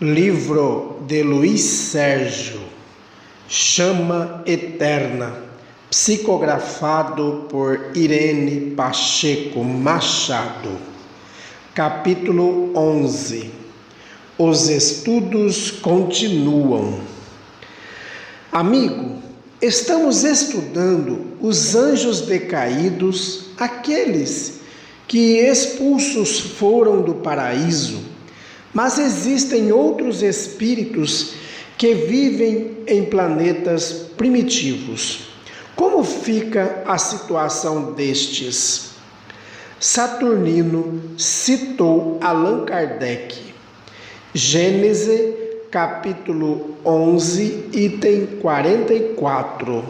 Livro de Luiz Sérgio, Chama Eterna, psicografado por Irene Pacheco Machado. Capítulo 11. Os estudos continuam. Amigo, estamos estudando os anjos decaídos, aqueles que expulsos foram do paraíso. Mas existem outros espíritos que vivem em planetas primitivos. Como fica a situação destes? Saturnino citou Allan Kardec. Gênesis, capítulo 11, item 44.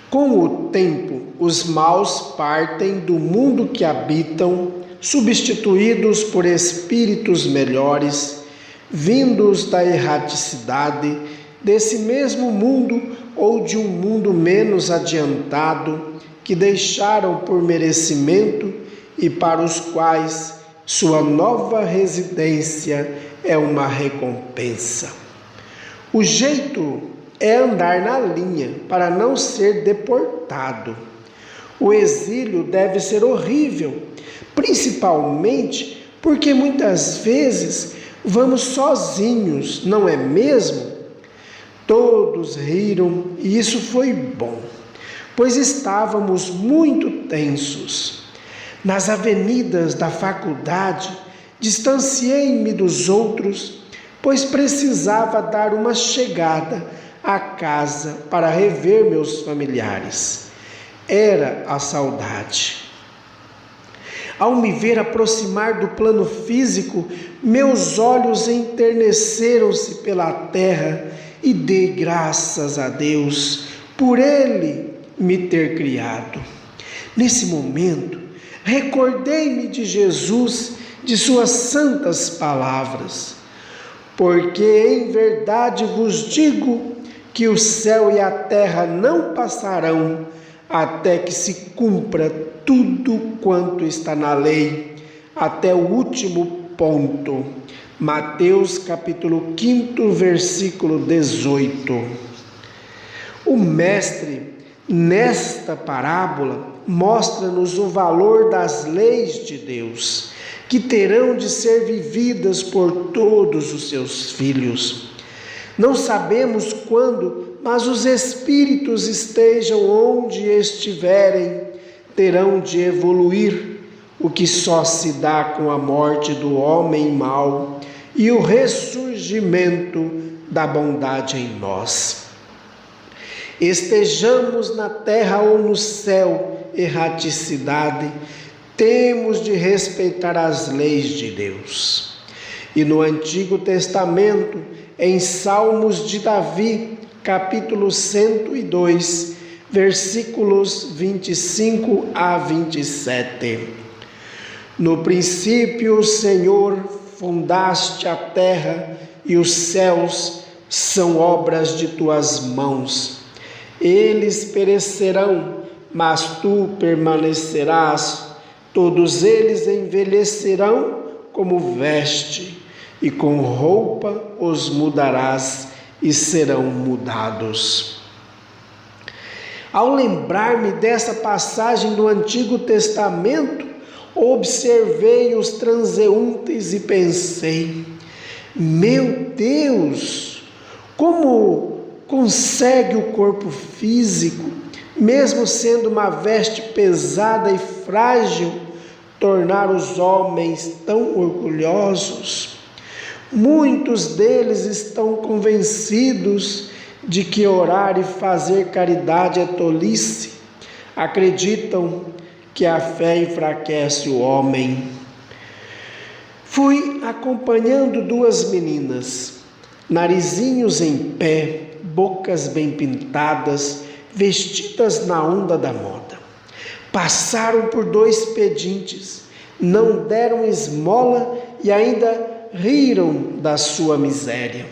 Com o tempo, os maus partem do mundo que habitam, substituídos por espíritos melhores, vindos da erraticidade, desse mesmo mundo ou de um mundo menos adiantado, que deixaram por merecimento e para os quais sua nova residência é uma recompensa. O jeito é andar na linha para não ser deportado. O exílio deve ser horrível, principalmente porque muitas vezes vamos sozinhos, não é mesmo? Todos riram e isso foi bom, pois estávamos muito tensos. Nas avenidas da faculdade, distanciei-me dos outros, pois precisava dar uma chegada à casa para rever meus familiares. Era a saudade. Ao me ver aproximar do plano físico, meus olhos enterneceram-se pela terra e dei graças a Deus por Ele me ter criado. Nesse momento, recordei-me de Jesus, de suas santas palavras. Porque em verdade vos digo que o céu e a terra não passarão até que se cumpra tudo quanto está na lei, até o último ponto. Mateus capítulo 5, versículo 18. O mestre, nesta parábola, mostra-nos o valor das leis de Deus, que terão de ser vividas por todos os seus filhos. Não sabemos quando, mas os espíritos estejam onde estiverem, terão de evoluir, o que só se dá com a morte do homem mau e o ressurgimento da bondade em nós. Estejamos na terra ou no céu, erraticidade, temos de respeitar as leis de Deus. E no Antigo Testamento, em Salmos de Davi, capítulo 102, versículos 25 a 27. No princípio, Senhor, fundaste a terra e os céus são obras de tuas mãos. Eles perecerão, mas tu permanecerás. Todos eles envelhecerão como veste, e com roupa os mudarás e serão mudados. Ao lembrar-me dessa passagem do Antigo Testamento, observei os transeuntes e pensei: meu Deus, como consegue o corpo físico, mesmo sendo uma veste pesada e frágil, tornar os homens tão orgulhosos? Muitos deles estão convencidos de que orar e fazer caridade é tolice. Acreditam que a fé enfraquece o homem. Fui acompanhando duas meninas, narizinhos em pé, bocas bem pintadas, vestidas na onda da moda. Passaram por dois pedintes, não deram esmola e ainda riram da sua miséria.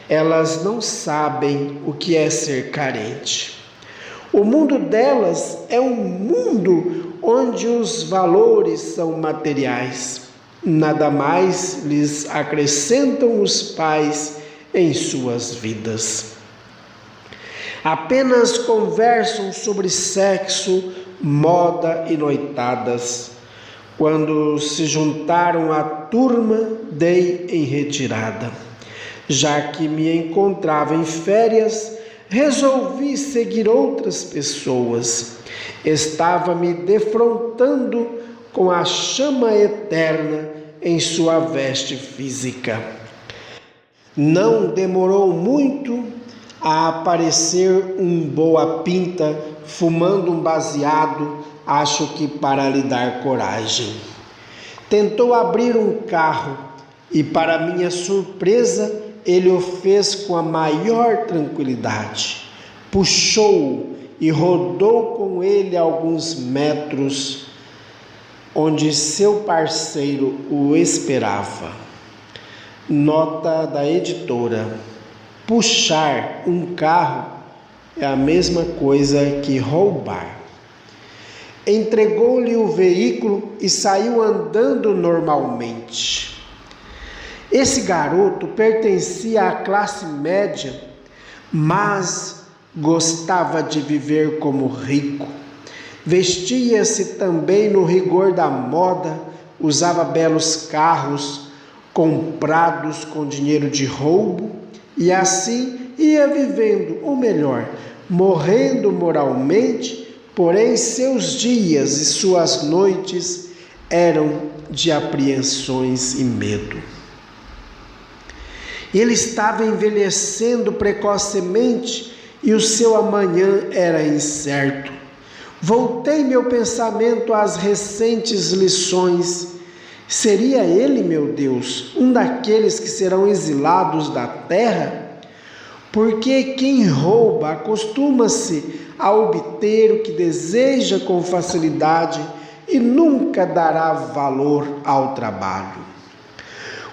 Elas não sabem o que é ser carente. O mundo delas é um mundo onde os valores são materiais. nada mais lhes acrescentam os pais em suas vidas. Apenas conversam sobre sexo, moda e noitadas. Quando se juntaram à turma, dei em retirada. Já que me encontrava em férias, resolvi seguir outras pessoas. Estava me defrontando com a chama eterna em sua veste física. Não demorou muito a aparecer um boa pinta fumando um baseado, acho que para lhe dar coragem. Tentou abrir um carro e, para minha surpresa, ele o fez com a maior tranquilidade. Puxou-o e rodou com ele alguns metros, onde seu parceiro o esperava. Nota da editora: puxar um carro é a mesma coisa que roubar. Entregou-lhe o veículo e saiu andando normalmente. Esse garoto pertencia à classe média, mas gostava de viver como rico. Vestia-se também no rigor da moda, usava belos carros comprados com dinheiro de roubo e assim ia vivendo, ou melhor, morrendo moralmente, porém seus dias e suas noites eram de apreensões e medo. Ele estava envelhecendo precocemente e o seu amanhã era incerto. Voltei meu pensamento às recentes lições. Seria ele, meu Deus, um daqueles que serão exilados da terra? Porque quem rouba acostuma-se a obter o que deseja com facilidade e nunca dará valor ao trabalho.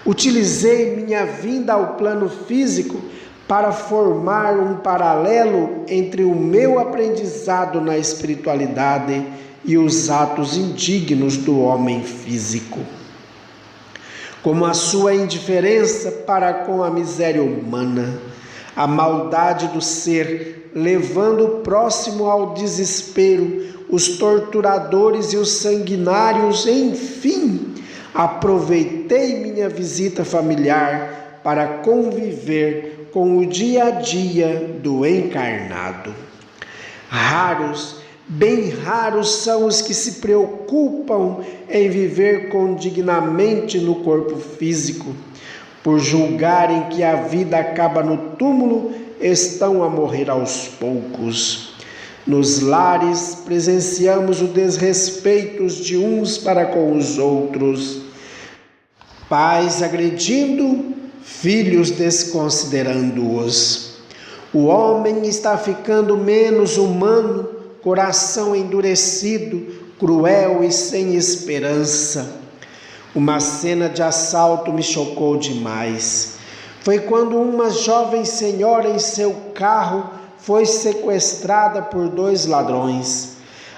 Utilizei minha vinda ao plano físico para formar um paralelo entre o meu aprendizado na espiritualidade e os atos indignos do homem físico. Como a sua indiferença para com a miséria humana, a maldade do ser, levando o próximo ao desespero, os torturadores e os sanguinários, enfim, aproveitei minha visita familiar para conviver com o dia a dia do encarnado. Raros, bem raros são os que se preocupam em viver condignamente no corpo físico. Por julgarem que a vida acaba no túmulo, estão a morrer aos poucos. Nos lares presenciamos o desrespeito de uns para com os outros. Pais agredindo, filhos desconsiderando-os. O homem está ficando menos humano, coração endurecido, cruel e sem esperança. Uma cena de assalto me chocou demais. Foi quando uma jovem senhora em seu carro foi sequestrada por 2 ladrões.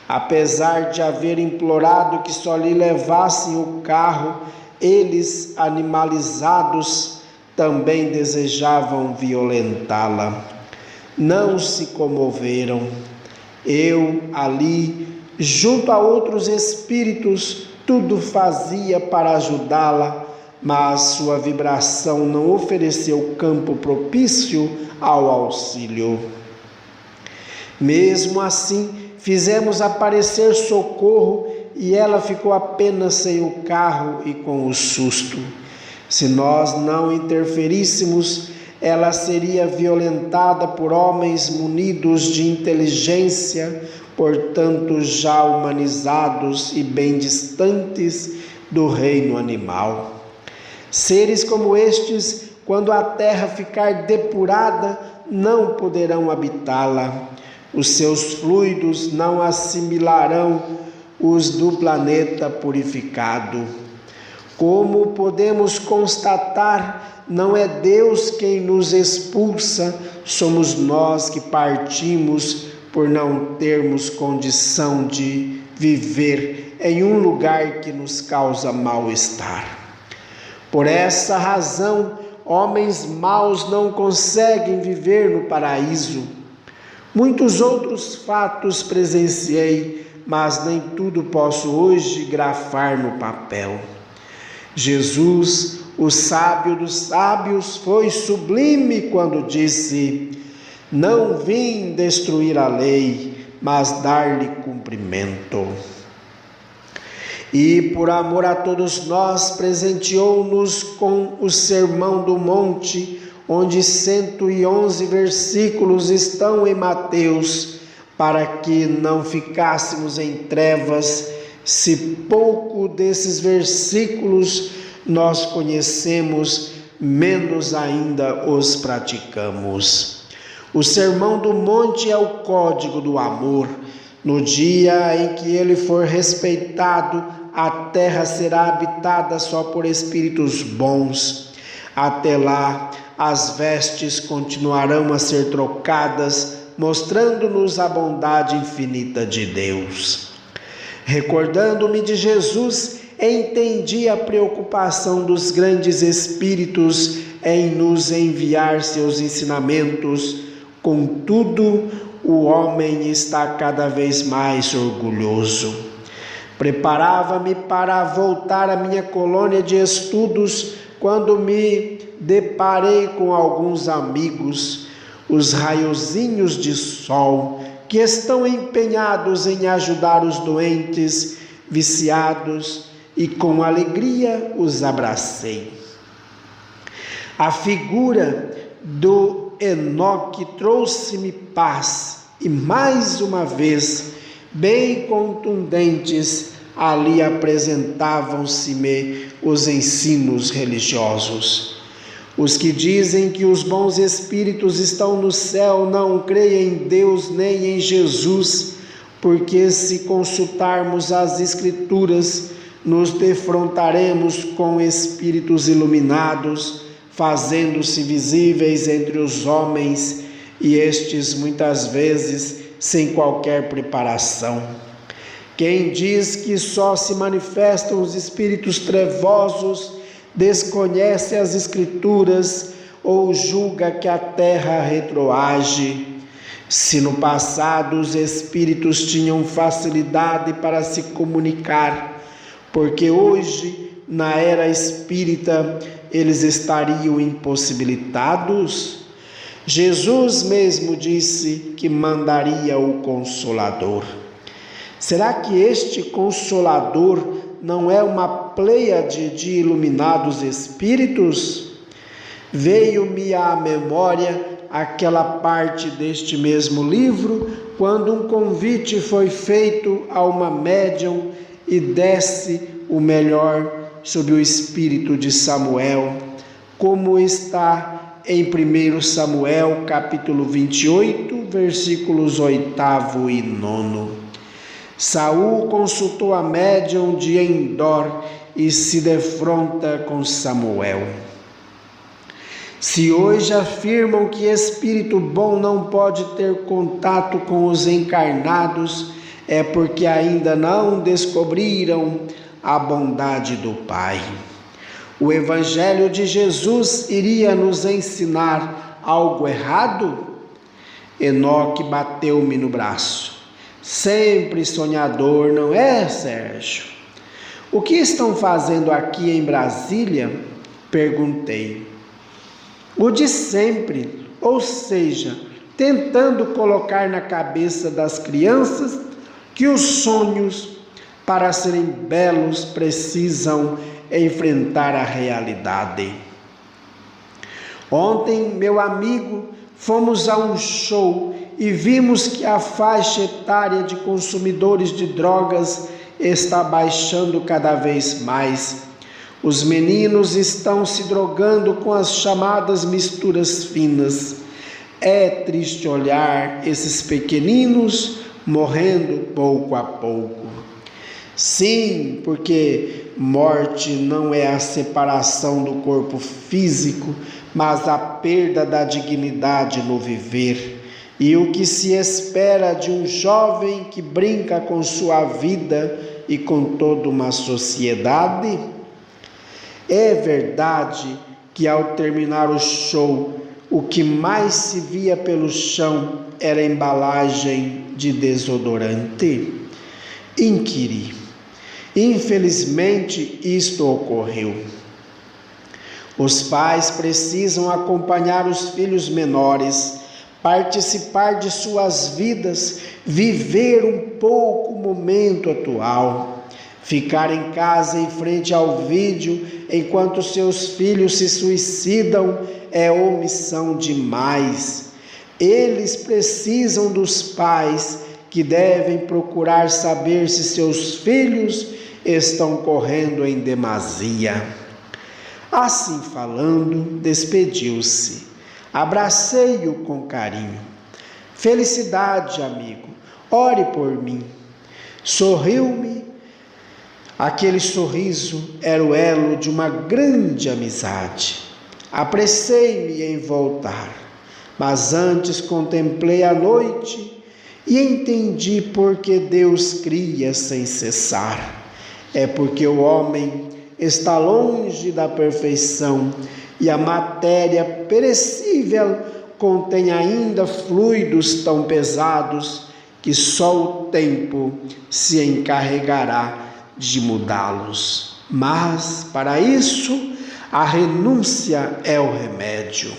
Apesar de haver implorado que só lhe levassem o carro, eles, animalizados, também desejavam violentá-la. Não se comoveram. Eu, ali, junto a outros espíritos, tudo fazia para ajudá-la, mas sua vibração não ofereceu campo propício ao auxílio. Mesmo assim, fizemos aparecer socorro e ela ficou apenas sem o carro e com o susto. Se nós não interferíssemos, ela seria violentada por homens munidos de inteligência, portanto já humanizados e bem distantes do reino animal. Seres como estes, quando a terra ficar depurada, não poderão habitá-la. Os seus fluidos não assimilarão os do planeta purificado. Como podemos constatar, não é Deus quem nos expulsa, somos nós que partimos por não termos condição de viver em um lugar que nos causa mal-estar. Por essa razão, homens maus não conseguem viver no paraíso. Muitos outros fatos presenciei, mas nem tudo posso hoje grafar no papel. Jesus, o sábio dos sábios, foi sublime quando disse: não vim destruir a lei, mas dar-lhe cumprimento. E por amor a todos nós, presenteou-nos com o Sermão do Monte, onde 111 versículos estão em Mateus, para que não ficássemos em trevas. Se pouco desses versículos nós conhecemos, menos ainda os praticamos. O Sermão do Monte é o código do amor. No dia em que ele for respeitado, a terra será habitada só por espíritos bons. Até lá, as vestes continuarão a ser trocadas, mostrando-nos a bondade infinita de Deus. Recordando-me de Jesus, entendi a preocupação dos grandes espíritos em nos enviar seus ensinamentos. Contudo, o homem está cada vez mais orgulhoso. Preparava-me para voltar à minha colônia de estudos quando me deparei com alguns amigos, os raiozinhos de sol, que estão empenhados em ajudar os doentes, viciados, e com alegria os abracei. A figura do Enoque trouxe-me paz e, mais uma vez, bem contundentes, ali apresentavam-se-me os ensinos religiosos. Os que dizem que os bons espíritos estão no céu não creem em Deus nem em Jesus, porque se consultarmos as Escrituras, nos defrontaremos com espíritos iluminados, fazendo-se visíveis entre os homens, e estes muitas vezes sem qualquer preparação. Quem diz que só se manifestam os espíritos trevosos desconhece as Escrituras ou julga que a terra retroage. Se no passado os espíritos tinham facilidade para se comunicar, porque hoje, na era espírita, eles estariam impossibilitados? Jesus mesmo disse que mandaria o Consolador. Será que este Consolador não é uma pleiade de iluminados espíritos? Veio-me à memória aquela parte deste mesmo livro, quando um convite foi feito a uma médium e desse o melhor sobre o espírito de Samuel, como está em 1 Samuel, capítulo 28, versículos 8º e 9º. Saul consultou a médium de Endor e se defronta com Samuel. Se hoje afirmam que espírito bom não pode ter contato com os encarnados, é porque ainda não descobriram a bondade do Pai. O Evangelho de Jesus iria nos ensinar algo errado? Enoque bateu-me no braço. Sempre sonhador, não é, Sérgio? O que estão fazendo aqui em Brasília? Perguntei. O de sempre, ou seja, tentando colocar na cabeça das crianças que os sonhos, para serem belos, precisam enfrentar a realidade. Ontem, meu amigo, fomos a um show e vimos que a faixa etária de consumidores de drogas está baixando cada vez mais. Os meninos estão se drogando com as chamadas misturas finas. É triste olhar esses pequeninos morrendo pouco a pouco. Sim, porque morte não é a separação do corpo físico, mas a perda da dignidade no viver. E o que se espera de um jovem que brinca com sua vida e com toda uma sociedade? É verdade que ao terminar o show, o que mais se via pelo chão era embalagem de desodorante? Inquiri. Infelizmente, isto ocorreu. Os pais precisam acompanhar os filhos menores, participar de suas vidas, viver um pouco o momento atual. Ficar em casa em frente ao vídeo enquanto seus filhos se suicidam é omissão demais. Eles precisam dos pais que devem procurar saber se seus filhos estão correndo em demasia. Assim falando, despediu-se. Abracei-o com carinho. Felicidade, amigo, ore por mim. Sorriu-me. Aquele sorriso era o elo de uma grande amizade. Apressei-me em voltar, mas antes contemplei a noite e entendi por que Deus cria sem cessar. É porque o homem está longe da perfeição e a matéria perecível contém ainda fluidos tão pesados que só o tempo se encarregará de mudá-los. Mas, para isso, a renúncia é o remédio.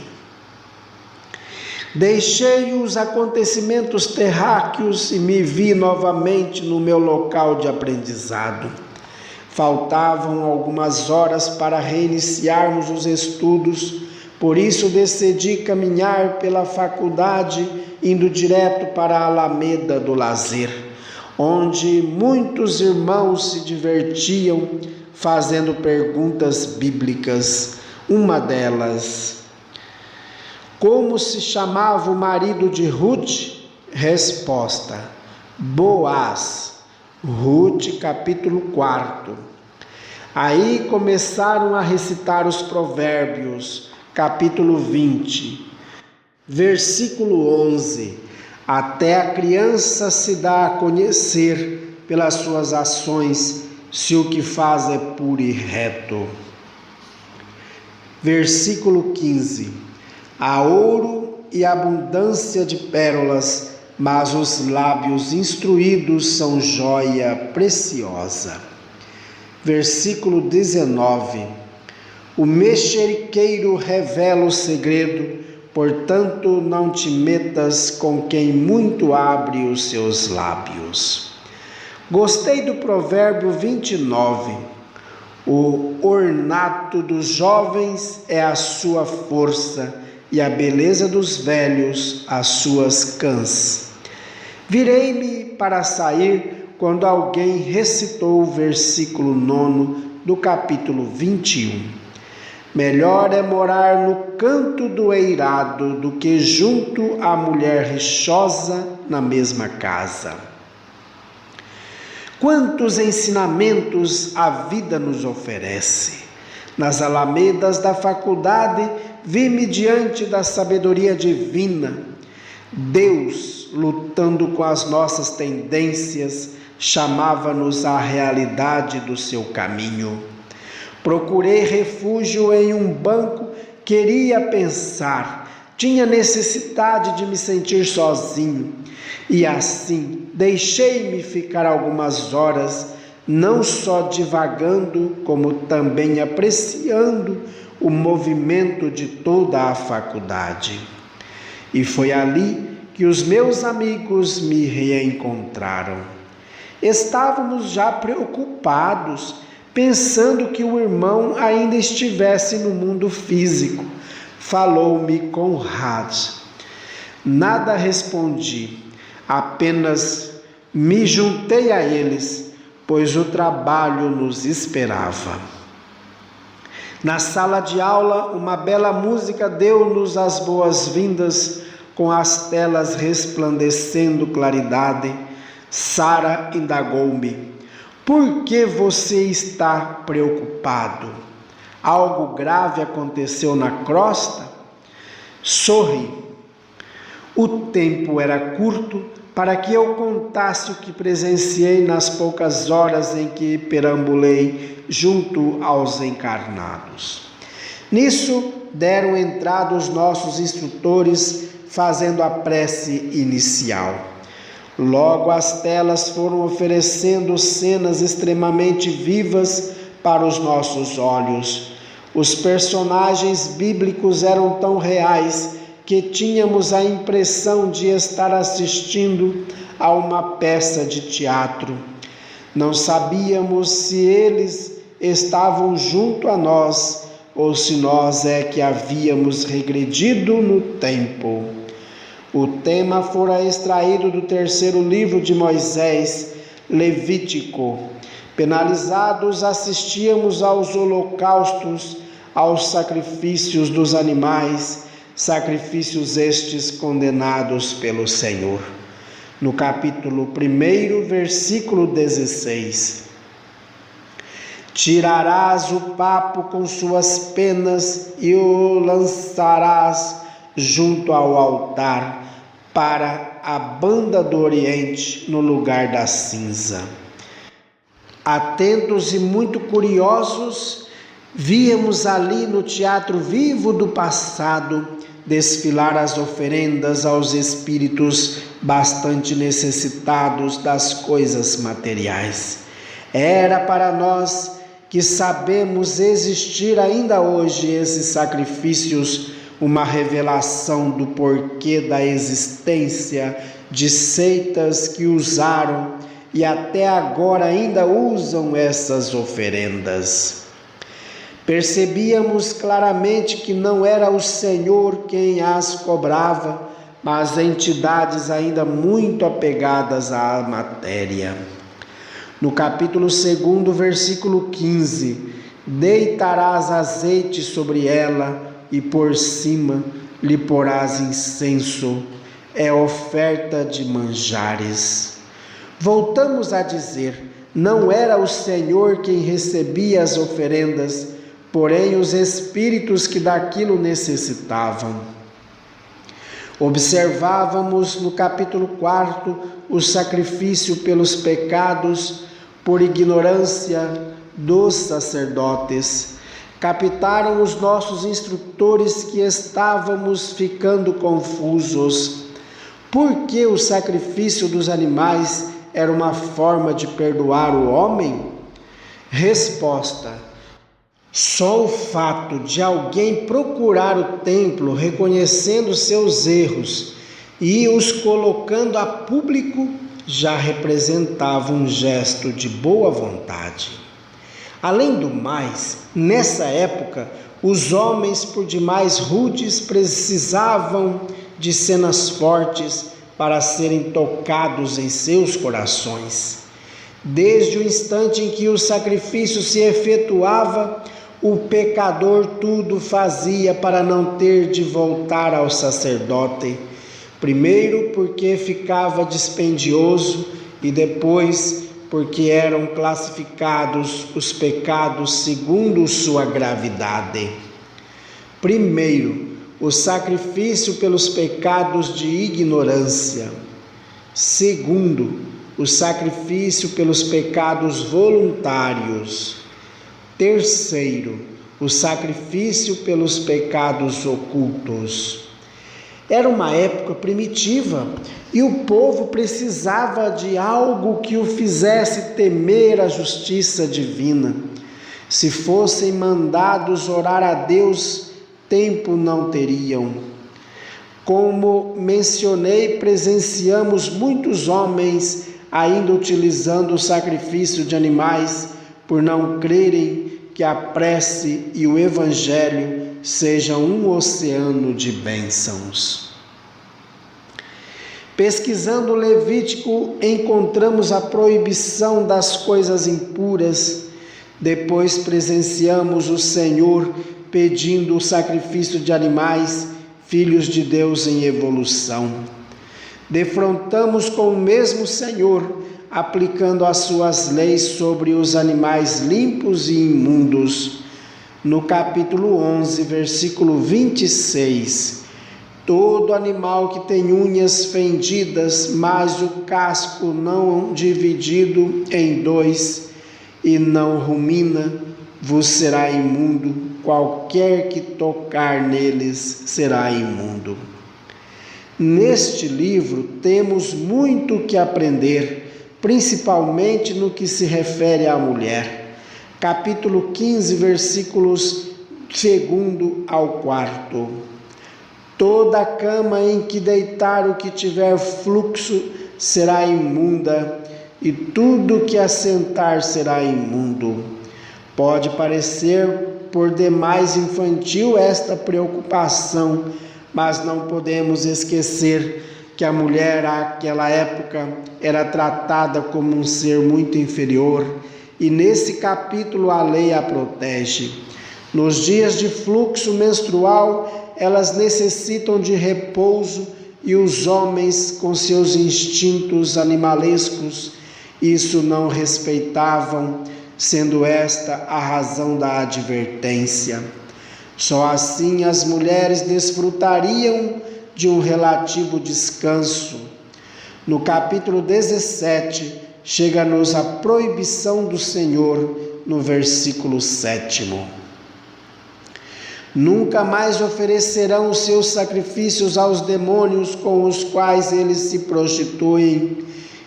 Deixei os acontecimentos terráqueos e me vi novamente no meu local de aprendizado. Faltavam algumas horas para reiniciarmos os estudos, por isso decidi caminhar pela faculdade, indo direto para a Alameda do Lazer, onde muitos irmãos se divertiam fazendo perguntas bíblicas. Uma delas: como se chamava o marido de Ruth? Resposta: Boaz. Ruth, capítulo 4. Aí começaram a recitar os provérbios, capítulo 20, versículo 11. Até a criança se dá a conhecer pelas suas ações, se o que faz é puro e reto. Versículo 15. Há ouro e abundância de pérolas, mas os lábios instruídos são joia preciosa. Versículo 19. O mexeriqueiro revela o segredo, portanto não te metas com quem muito abre os seus lábios. Gostei do provérbio 29. O ornato dos jovens é a sua força, e a beleza dos velhos as suas cãs. Virei-me para sair quando alguém recitou o versículo 9 do capítulo 21. Melhor é morar no canto do eirado do que junto à mulher rixosa na mesma casa. Quantos ensinamentos a vida nos oferece! Nas alamedas da faculdade, vi-me diante da sabedoria divina. Deus, lutando com as nossas tendências, chamava-nos à realidade do seu caminho. Procurei refúgio em um banco, queria pensar, tinha necessidade de me sentir sozinho. E assim, deixei-me ficar algumas horas, não só divagando, como também apreciando o movimento de toda a faculdade. E foi ali que os meus amigos me reencontraram. Estávamos já preocupados, pensando que o irmão ainda estivesse no mundo físico. Falou-me Conrad. Nada respondi, apenas me juntei a eles, pois o trabalho nos esperava. Na sala de aula, uma bela música deu-nos as boas-vindas, com as telas resplandecendo claridade. Sara indagou-me: por que você está preocupado? Algo grave aconteceu na crosta? Sorri. O tempo era curto para que eu contasse o que presenciei nas poucas horas em que perambulei junto aos encarnados. Nisso deram entrada os nossos instrutores, fazendo a prece inicial. Logo as telas foram oferecendo cenas extremamente vivas para os nossos olhos. Os personagens bíblicos eram tão reais que tínhamos a impressão de estar assistindo a uma peça de teatro. Não sabíamos se eles estavam junto a nós ou se nós é que havíamos regredido no tempo. O tema fora extraído do terceiro livro de Moisés, Levítico. Penalizados, assistíamos aos holocaustos, aos sacrifícios dos animais, sacrifícios estes condenados pelo Senhor. No capítulo 1, versículo 16. Tirarás o papo com suas penas e o lançarás junto ao altar para a banda do Oriente, no lugar da cinza. Atentos e muito curiosos, víamos ali no teatro vivo do passado desfilar as oferendas aos espíritos bastante necessitados das coisas materiais. Era para nós que sabemos existir ainda hoje esses sacrifícios uma revelação do porquê da existência de seitas que usaram e até agora ainda usam essas oferendas. Percebíamos claramente que não era o Senhor quem as cobrava, mas entidades ainda muito apegadas à matéria. No capítulo 2, versículo 15, deitarás azeite sobre ela e por cima lhe porás incenso, é oferta de manjares. Voltamos a dizer, não era o Senhor quem recebia as oferendas, porém os espíritos que daquilo necessitavam. Observávamos no capítulo 4 o sacrifício pelos pecados por ignorância dos sacerdotes. Captaram os nossos instrutores que estávamos ficando confusos. Por que o sacrifício dos animais era uma forma de perdoar o homem? Resposta: só o fato de alguém procurar o templo reconhecendo seus erros e os colocando a público já representava um gesto de boa vontade. Além do mais, nessa época, os homens por demais rudes precisavam de cenas fortes para serem tocados em seus corações. Desde o instante em que o sacrifício se efetuava, o pecador tudo fazia para não ter de voltar ao sacerdote. Primeiro porque ficava dispendioso e depois porque eram classificados os pecados segundo sua gravidade. Primeiro, o sacrifício pelos pecados de ignorância. Segundo, o sacrifício pelos pecados voluntários. Terceiro, o sacrifício pelos pecados ocultos. Era uma época primitiva e o povo precisava de algo que o fizesse temer a justiça divina. Se fossem mandados orar a Deus, tempo não teriam. Como mencionei, presenciamos muitos homens ainda utilizando o sacrifício de animais por não crerem que a prece e o Evangelho sejam um oceano de bênçãos. Pesquisando o Levítico, encontramos a proibição das coisas impuras. Depois presenciamos o Senhor pedindo o sacrifício de animais, filhos de Deus em evolução. Defrontamos com o mesmo Senhor, aplicando as suas leis sobre os animais limpos e imundos. No capítulo 11, versículo 26, Todo animal que tem unhas fendidas, mas o casco não dividido em dois e não rumina, vos será imundo. Qualquer que tocar neles será imundo. Neste livro temos muito que aprender, principalmente no que se refere à mulher. Capítulo 15, versículos 2 ao 4. Toda cama em que deitar o que tiver fluxo será imunda, e tudo que assentar será imundo. Pode parecer por demais infantil esta preocupação, mas não podemos esquecer que a mulher naquela época era tratada como um ser muito inferior, e nesse capítulo a lei a protege. Nos dias de fluxo menstrual, elas necessitam de repouso, e os homens, com seus instintos animalescos, isso não respeitavam, sendo esta a razão da advertência. Só assim as mulheres desfrutariam de um relativo descanso. No capítulo 17, chega-nos a proibição do Senhor, no versículo 7. Nunca mais oferecerão os seus sacrifícios aos demônios com os quais eles se prostituem.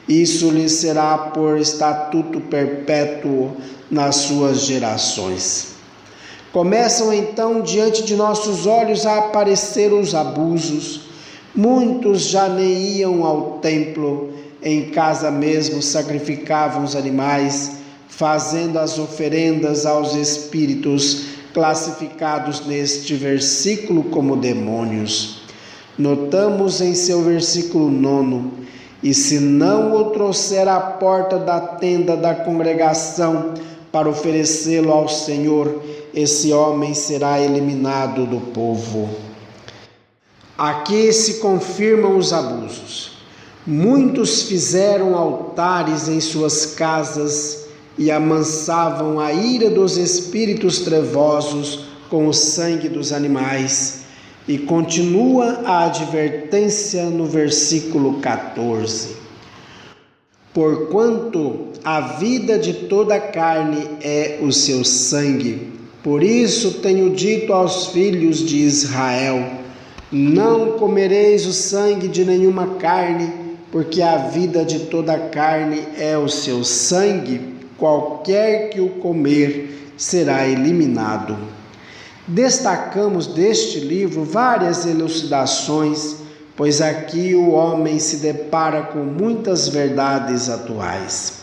Isso lhes será por estatuto perpétuo nas suas gerações. Começam então diante de nossos olhos a aparecer os abusos. Muitos já nem iam ao templo, em casa mesmo sacrificavam os animais, fazendo as oferendas aos espíritos classificados neste versículo como demônios. Notamos em seu versículo 9: e se não o trouxer à porta da tenda da congregação para oferecê-lo ao Senhor, esse homem será eliminado do povo. Aqui se confirmam os abusos. Muitos fizeram altares em suas casas e amansavam a ira dos espíritos trevosos com o sangue dos animais. E continua a advertência no versículo 14. Porquanto a vida de toda carne é o seu sangue, por isso tenho dito aos filhos de Israel: não comereis o sangue de nenhuma carne, porque a vida de toda carne é o seu sangue. Qualquer que o comer será eliminado. Destacamos deste livro várias elucidações, pois aqui o homem se depara com muitas verdades atuais.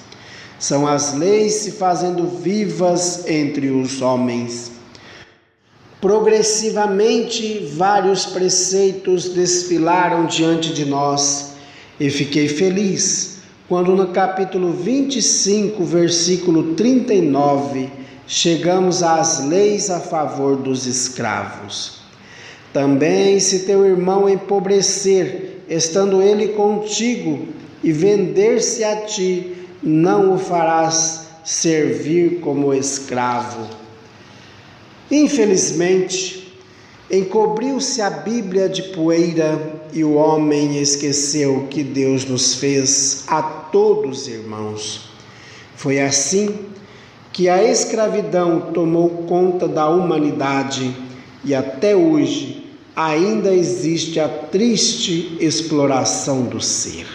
São as leis se fazendo vivas entre os homens. Progressivamente, vários preceitos desfilaram diante de nós, e fiquei feliz quando no capítulo 25, versículo 39, chegamos às leis a favor dos escravos. Também, se teu irmão empobrecer, estando ele contigo, e vender-se a ti, não o farás servir como escravo. Infelizmente, encobriu-se a Bíblia de poeira e o homem esqueceu que Deus nos fez a todos irmãos. Foi assim que a escravidão tomou conta da humanidade e até hoje ainda existe a triste exploração do ser.